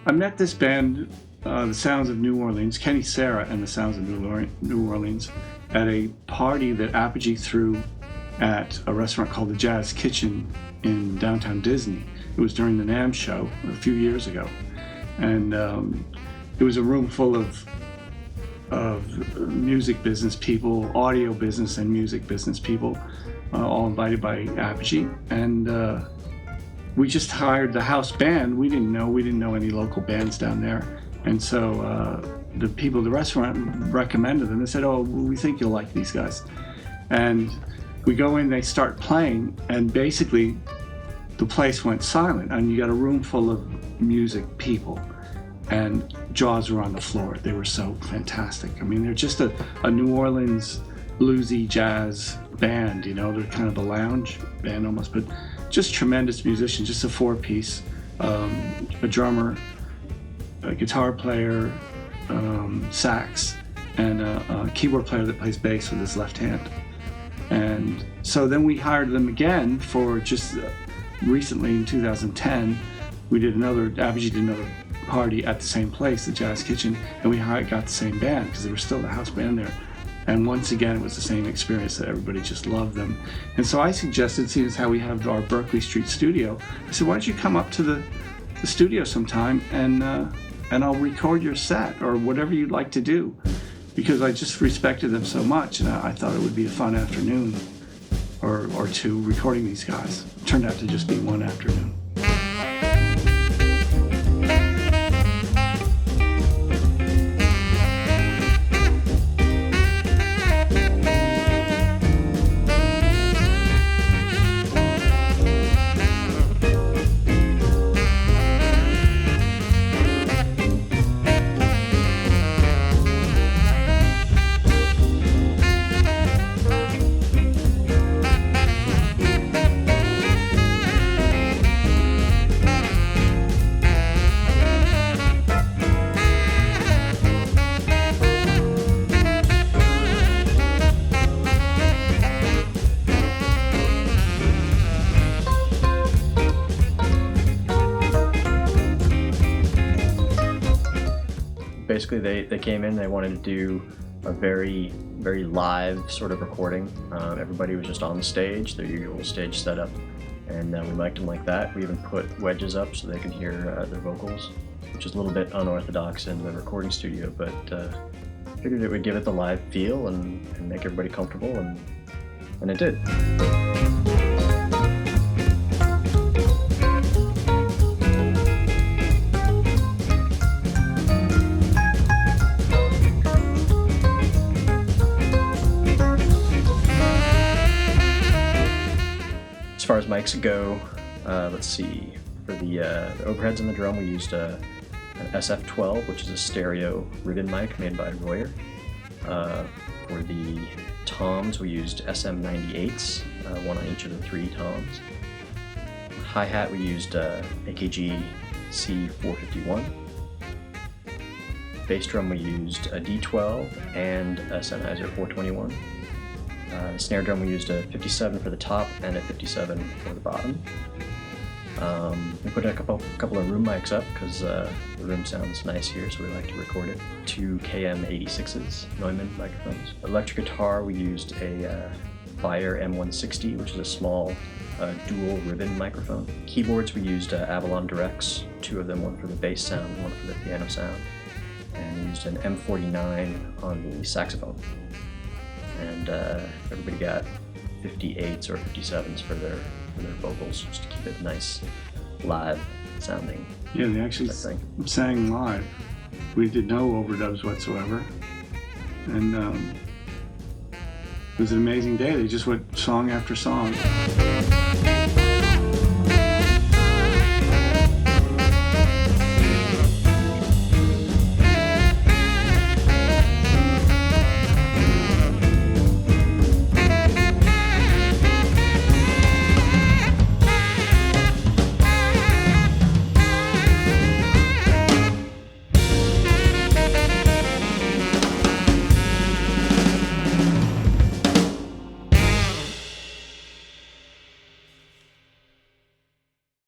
I met this band, the Sounds of New Orleans, Kenny Sara and the Sounds of New Orleans, at a party that Apogee threw at a restaurant called the Jazz Kitchen in downtown Disney. It was during the NAMM show a few years ago. And it was a room full of music business people, audio business and music business people, all invited by Apogee. And we just hired the house band. We didn't know any local bands down there. And so the people at the restaurant recommended them. They said, oh, we think you'll like these guys. And we go in, they start playing, and basically the place went silent. And you got a room full of music people, and jaws were on the floor. They were so fantastic. I mean, they're just a New Orleans bluesy jazz band, you know. They're kind of a lounge band almost, but just tremendous musicians, just a four-piece, a drummer, a guitar player, sax, and a keyboard player that plays bass with his left hand. And so then we hired them again for just recently in 2010. Apogee did another party at the same place, the Jazz Kitchen, and we got the same band because they were still the house band there. And once again, it was the same experience that everybody just loved them. And so I suggested, seeing as how we have our Berkeley Street studio, I said, why don't you come up to the studio sometime and I'll record your set or whatever you'd like to do. Because I just respected them so much, and I thought it would be a fun afternoon or two recording these guys. It turned out to just be one afternoon. Basically, they came in, they wanted to do a very, very live sort of recording. Everybody was just on the stage, their usual stage setup, and we liked them like that. We even put wedges up so they could hear their vocals, which is a little bit unorthodox in the recording studio, but figured it would give it the live feel and make everybody comfortable, and it did. As far as mics go, let's see, for the overheads on the drum we used an SF-12, which is a stereo ribbon mic made by Royer. For the toms we used SM-98s, one on each of the three toms. Hi-hat we used AKG C451. Bass drum we used a D12 and a Sennheiser 421. Snare drum we used a 57 for the top and a 57 for the bottom. We put a couple of room mics up because the room sounds nice here, so we like to record it. 2 KM86s, Neumann microphones. Electric guitar we used a Fire M160, which is a small dual ribbon microphone. Keyboards we used Avalon Directs, 2 of them, one for the bass sound and one for the piano sound. And we used an M49 on the saxophone. And everybody got 58s or 57s for their vocals, just to keep it nice, live sounding. Yeah, they actually sang live. We did no overdubs whatsoever, and it was an amazing day. They just went song after song.